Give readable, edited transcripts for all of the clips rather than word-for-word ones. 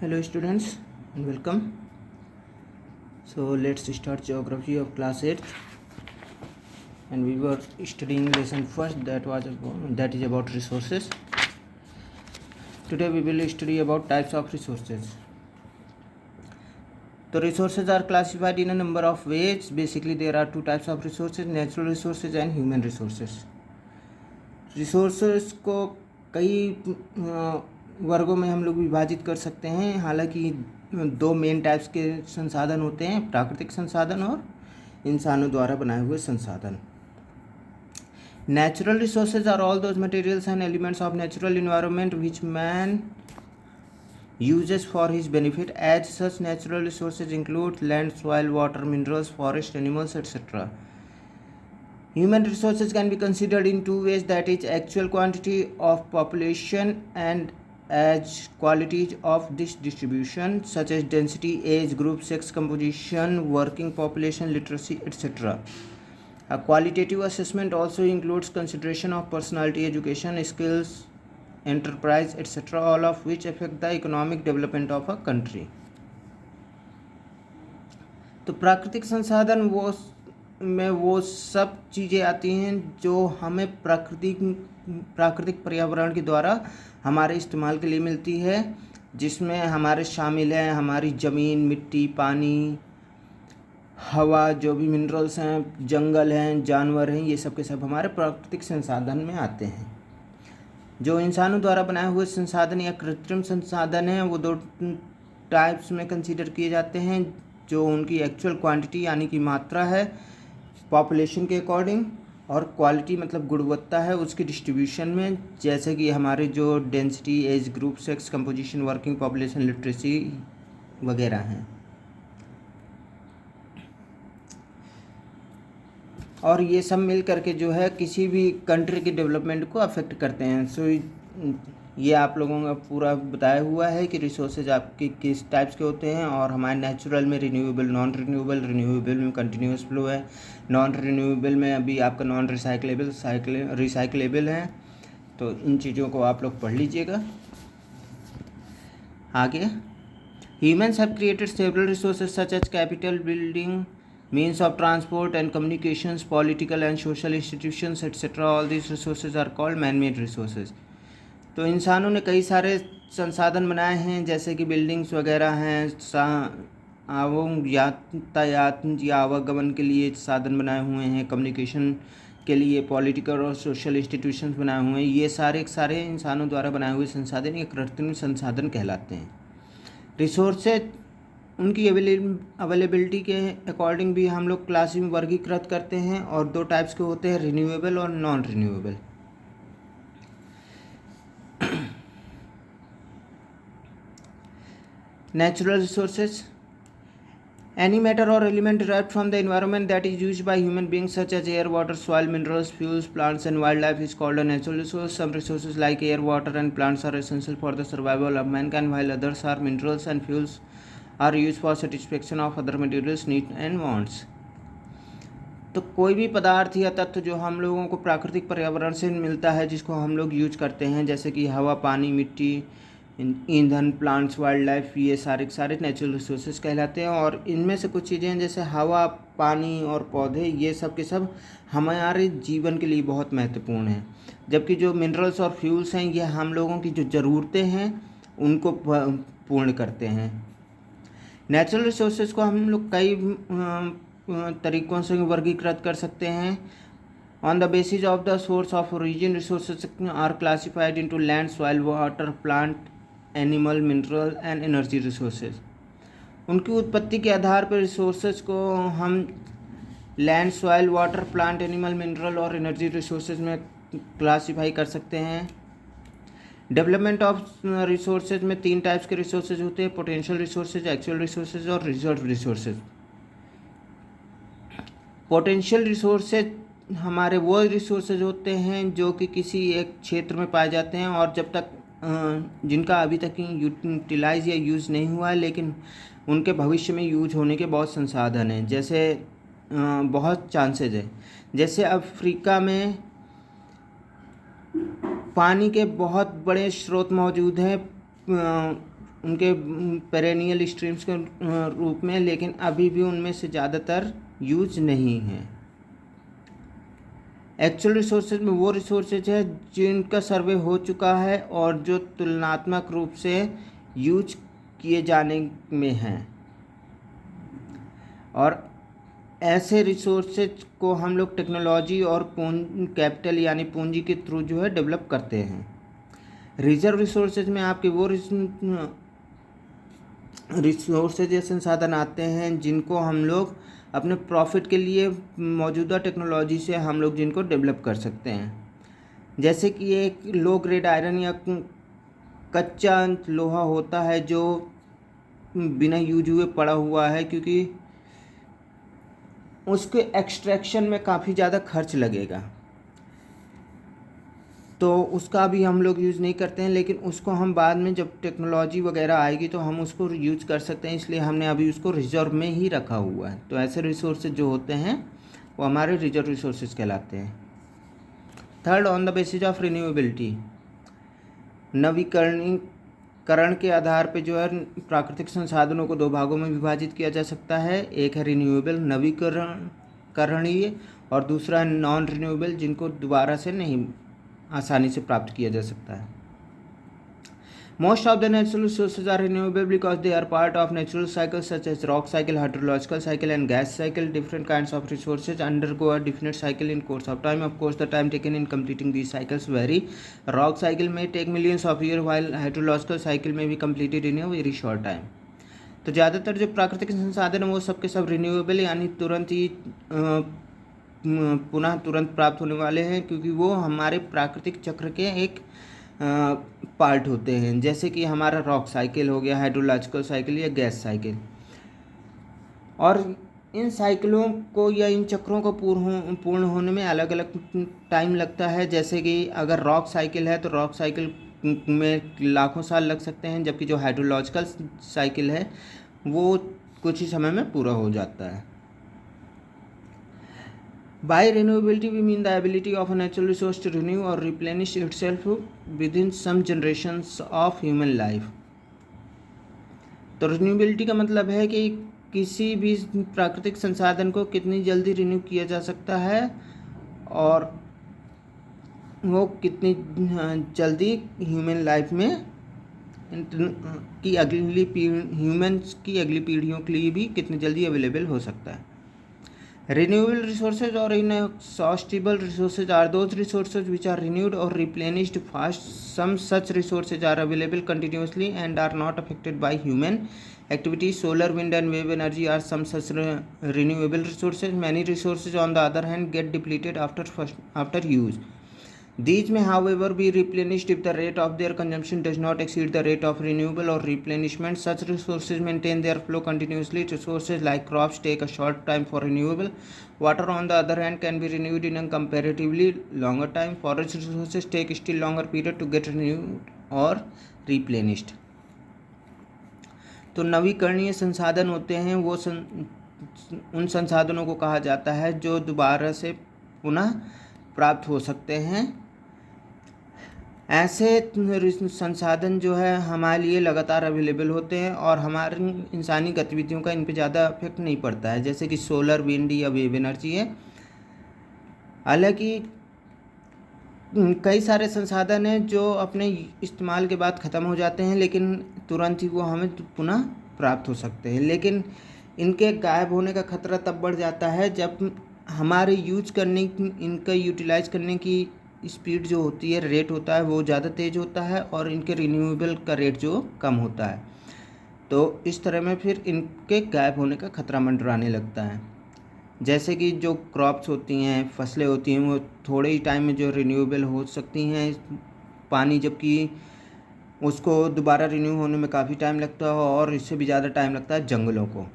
Hello students and welcome. So let's start geography of class 8th, and we were studying lesson first that is about resources. Today we will study about types of resources. The resources are classified in a number of ways. Basically there are two types of resources, natural resources and human resources. Resources को कई वर्गों में हम लोग विभाजित कर सकते हैं। हालांकि दो मेन टाइप्स के संसाधन होते हैं, प्राकृतिक संसाधन और इंसानों द्वारा बनाए हुए संसाधन। Natural resources are all those materials and elements of natural environment which man uses for his benefit. As such, natural resources include land, soil, water, minerals, forest, animals, etc. Human resources can be considered in two ways, that is actual quantity of population and as qualities of this distribution, such as density, age, group, sex composition, working population, literacy, etc. A qualitative assessment also includes consideration of personality, education, skills, enterprise, etc., all of which affect the economic development of a country. तो प्राकृतिक संसाधन वो सब चीज़ें आती हैं जो हमें प्राकृतिक पर्यावरण के द्वारा हमारे इस्तेमाल के लिए मिलती है, जिसमें हमारे शामिल हैं हमारी ज़मीन, मिट्टी, पानी, हवा, जो भी मिनरल्स हैं, जंगल हैं, जानवर हैं, ये सब के सब हमारे प्राकृतिक संसाधन में आते हैं। जो इंसानों द्वारा बनाए हुए संसाधन या कृत्रिम संसाधन हैं वो दो टाइप्स में कंसीडर किए जाते हैं। जो उनकी एक्चुअल क्वांटिटी यानी कि मात्रा है पॉपुलेशन के अकॉर्डिंग, और क्वालिटी मतलब गुणवत्ता है उसकी डिस्ट्रीब्यूशन में, जैसे कि हमारे जो density, age, group, sex composition, working population, literacy वगैरह हैं। और ये सब मिल करके जो है किसी भी कंट्री के डेवलपमेंट को अफेक्ट करते हैं। सो ये आप लोगों का पूरा बताया हुआ है कि रिसोर्सेज आपके किस टाइप्स के होते हैं। और हमारे नेचुरल में रिन्यूएबल, नॉन रिन्यूएबल, रिन्यूएबल में कंटिन्यूस फ्लो है, नॉन रिन्यूएबल में अभी आपका नॉन रिसाइकलेबल है। तो इन चीज़ों को आप लोग पढ़ लीजिएगा। आगे, humans have created several resources such as capital, building, means of transport and communications, political and social institutions, etc. All these resources are called man-made resources. तो इंसानों ने कई सारे संसाधन बनाए हैं, जैसे कि बिल्डिंग्स वगैरह हैं, यातायात या आवागमन के लिए साधन बनाए हुए हैं, कम्युनिकेशन के लिए पॉलिटिकल और सोशल इंस्टीट्यूशंस बनाए हुए हैं। ये सारे इंसानों द्वारा बनाए हुए संसाधन या कृत्रिम संसाधन कहलाते हैं। रिसोर्सेज उनकी अवेलेबिलिटी के अकॉर्डिंग भी हम लोग क्लास में वर्गीकृत करते हैं, और दो टाइप्स के होते हैं, रिन्यूएबल और non renewable. Natural resources, any matter और element derived from the environment that is used by human beings such as air, water, soil, minerals, fuels, plants and wild life is called a natural resource. Some resources like air, water and plants are essential for the survival of mankind, while others are minerals and fuels are used for satisfaction of other materials needs and wants. तो कोई भी पदार्थ या तत्व जो हम लोगों को प्राकृतिक पर्यावरण से मिलता है, जिसको हम लोग यूज करते हैं, जैसे कि हवा, पानी, मिट्टी, ईंधन, प्लांट्स, वाइल्ड लाइफ, ये सारे नेचुरल रिसोर्सेज कहलाते हैं। और इनमें से कुछ चीज़ें जैसे हवा, पानी और पौधे, ये सब के सब हमारे जीवन के लिए बहुत महत्वपूर्ण हैं। जबकि जो मिनरल्स और फ्यूल्स हैं, ये हम लोगों की जो ज़रूरतें हैं उनको पूर्ण करते हैं। नेचुरल रिसोर्सेज को हम लोग कई तरीक़ों से वर्गीकृत कर सकते हैं। On the basis of the source of origin, resources are classified into land, soil, water, plant, animal, mineral and energy resources. उनकी उत्पत्ति के आधार पर रिसोर्सेज को हम land, soil, water, plant, animal, mineral और एनर्जी रिसोर्सेज में क्लासीफाई कर सकते हैं। डेवलपमेंट ऑफ रिसोर्सेज में तीन टाइप्स के रिसोर्सेज होते हैं, पोटेंशियल रिसोर्सेज, एक्चुअल रिसोर्सेज और रिजर्व रिसोर्सेज। पोटेंशियल रिसोर्सेज हमारे वो रिसोर्सेज होते हैं जो कि किसी एक क्षेत्र में पाए जाते हैं और जब तक जिनका अभी तक यूटिलाइज या यूज़ नहीं हुआ है, लेकिन उनके भविष्य में यूज होने के बहुत संसाधन हैं, जैसे बहुत चांसेज है। जैसे अफ्रीका में पानी के बहुत बड़े स्रोत मौजूद हैं, उनके पेरेनियल स्ट्रीम्स के रूप में, लेकिन अभी भी उनमें से ज़्यादातर यूज नहीं है। एक्चुअल रिसोर्सेज में वो रिसोर्सेज है जिनका सर्वे हो चुका है और जो तुलनात्मक रूप से यूज किए जाने में हैं, और ऐसे रिसोर्सेज को हम लोग टेक्नोलॉजी और कैपिटल यानी पूंजी के थ्रू जो है डेवलप करते हैं। रिजर्व रिसोर्सेज में आपके वो रिसोर्सेज या संसाधन आते हैं जिनको हम लोग अपने प्रॉफिट के लिए मौजूदा टेक्नोलॉजी से हम लोग जिनको डेवलप कर सकते हैं। जैसे कि एक लो ग्रेड आयरन या कच्चा लोहा होता है जो बिना यूज हुए पड़ा हुआ है, क्योंकि उसके एक्सट्रैक्शन में काफ़ी ज़्यादा खर्च लगेगा, तो उसका भी हम लोग यूज़ नहीं करते हैं, लेकिन उसको हम बाद में जब टेक्नोलॉजी वगैरह आएगी तो हम उसको यूज कर सकते हैं, इसलिए हमने अभी उसको रिजर्व में ही रखा हुआ है। तो ऐसे रिसोर्सेज जो होते हैं वो हमारे रिजर्व रिसोर्सेज कहलाते हैं। Third, on the basis of renewability, नवीकरणीकरण के आधार पे जो है प्राकृतिक संसाधनों को दो भागों में विभाजित किया जा सकता है। एक है रिन्यूएबल नवीकरणीय और दूसरा है नॉन रिन्यूएबल जिनको दोबारा से नहीं आसानी से प्राप्त किया जा सकता है। Most of the natural resources are renewable because they are part of natural cycles such as rock cycle, hydrological cycle and gas cycle. Different kinds of resources undergo a definite cycle in course of time. Of course, the time taken in completing these cycles vary. Rock cycle may take millions of years, while hydrological cycle may be completed in a very short time. तो ज़्यादातर जो प्राकृतिक संसाधन है वो सब के सब रिन्यूएबल यानी तुरंत ही पुनः तुरंत प्राप्त होने वाले हैं, क्योंकि वो हमारे प्राकृतिक चक्र के एक पार्ट होते हैं, जैसे कि हमारा रॉक साइकिल हो गया, हाइड्रोलॉजिकल साइकिल या गैस साइकिल। और इन साइकिलों को या इन चक्रों को पूर्ण होने में अलग अलग टाइम लगता है। जैसे कि अगर रॉक साइकिल है तो रॉक साइकिल में लाखों साल लग सकते हैं, जबकि जो हाइड्रोलॉजिकल साइकिल है वो कुछ ही समय में पूरा हो जाता है। By renewability we mean the ability of a natural resource to renew or replenish itself within some generations of human life. तो रिन्यूएबिलिटी का मतलब है कि किसी भी प्राकृतिक संसाधन को कितनी जल्दी रिन्यू किया जा सकता है और वो कितनी जल्दी ह्यूमन लाइफ में ह्यूमन्स की अगली पीढ़ियों के लिए भी कितनी जल्दी अवेलेबल हो सकता है। Renewable resources or inexhaustible resources are those resources which are renewed or replenished fast. Some such resources are available continuously and are not affected by human activity. Solar, wind and wave energy are some such renewable resources. Many resources on the other hand get depleted after use. These may however be replenished if the rate of their consumption does not exceed the rate of renewal or replenishment. Such resources maintain their flow continuously. Resources like crops take a short time for renewal. Water on the other hand can be renewed in a comparatively longer time. Forest resources take still longer period to get renewed or replenished. तो नवीकरणीय संसाधन होते हैं वो उन संसाधनों को कहा जाता है जो दोबारा से पुनः प्राप्त हो सकते हैं। ऐसे संसाधन जो है हमारे लिए लगातार अवेलेबल होते हैं और हमारी इंसानी गतिविधियों का इन पर ज़्यादा इफेक्ट नहीं पड़ता है, जैसे कि सोलर, विंड या वेव एनर्जी है। हालांकि कई सारे संसाधन हैं जो अपने इस्तेमाल के बाद ख़त्म हो जाते हैं, लेकिन तुरंत ही वो हमें पुनः प्राप्त हो सकते हैं। लेकिन इनके गायब होने का खतरा तब बढ़ जाता है जब हमारे इनका यूटिलाइज करने की स्पीड जो होती है, रेट होता है, वो ज़्यादा तेज़ होता है और इनके रिन्यूएबल का रेट जो कम होता है। तो इस तरह में फिर इनके गायब होने का खतरा मंडराने लगता है। जैसे कि जो क्रॉप्स होती हैं, फसलें होती हैं, वो थोड़े ही टाइम में जो रिन्यूएबल हो सकती हैं पानी, जबकि उसको दोबारा रिन्यू होने में काफ़ी टाइम लगता है और इससे भी ज़्यादा टाइम लगता है जंगलों को।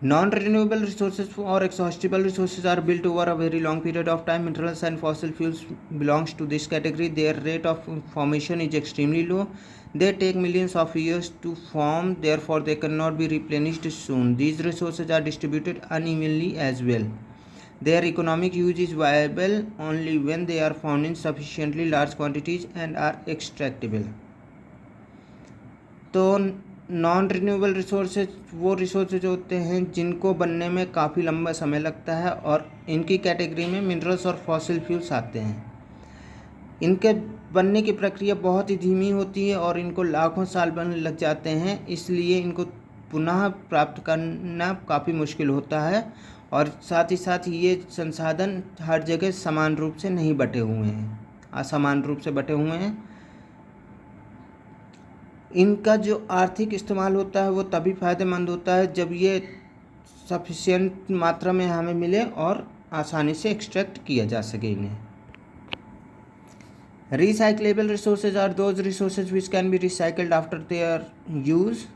Non-renewable resources or exhaustible resources are built over a very long period of time. Minerals and fossil fuels belongs to this category. Their rate of formation is extremely low. They take millions of years to form, therefore they cannot be replenished soon. These resources are distributed unevenly as well. Their economic use is viable only when they are found in sufficiently large quantities and are extractable. तो non renewable resources वो resources होते हैं जिनको बनने में काफ़ी लंबा समय लगता है, और इनकी कैटेगरी में मिनरल्स और फॉसिल फ्यूल्स आते हैं। इनके बनने की प्रक्रिया बहुत ही धीमी होती है और इनको लाखों साल बनने लग जाते हैं, इसलिए इनको पुनः प्राप्त करना काफ़ी मुश्किल होता है। और साथ ही साथ ये संसाधन हर जगह समान रूप से नहीं बटे हुए हैं, असमान रूप से बटे हुए हैं। इनका जो आर्थिक इस्तेमाल होता है वो तभी फ़ायदेमंद होता है जब ये सफिशिएंट मात्रा में हमें मिले और आसानी से एक्सट्रैक्ट किया जा सके इन्हें। Recyclable resources are those resources which can be recycled after their use.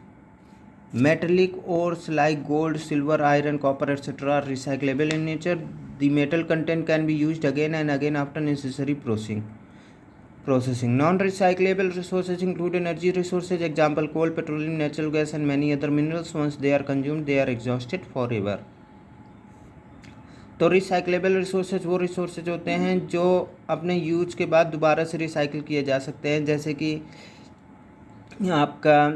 Metallic ores like gold, silver, iron, copper, etc. are recyclable in nature. The metal content can be used again and again after necessary processing. Non-recyclable resources include energy resources, example coal, petroleum, natural gas, and many other minerals. Once they are consumed, they are exhausted forever. तो recyclable resources वो resources होते हैं जो अपने use के बाद दोबारा से रिसाइकिल किए जा सकते हैं, जैसे कि आपका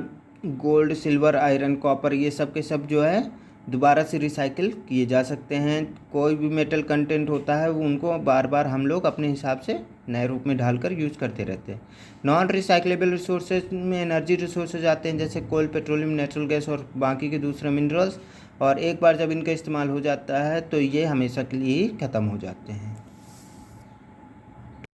गोल्ड, सिल्वर, आयरन, कॉपर, ये सब के सब जो है दोबारा से रिसाइकिल किए जा सकते हैं। कोई भी मेटल कंटेंट होता है वो उनको बार बार हम लोग अपने हिसाब से नए रूप में ढालकर यूज़ करते रहते हैं। नॉन रिसाइक्लेबल रिसोर्सेज में एनर्जी रिसोर्सेज आते हैं, जैसे कोल, पेट्रोलियम, नेचुरल गैस और बाकी के दूसरे मिनरल्स, और एक बार जब इनका इस्तेमाल हो जाता है तो ये हमेशा के लिए ही ख़त्म हो जाते हैं।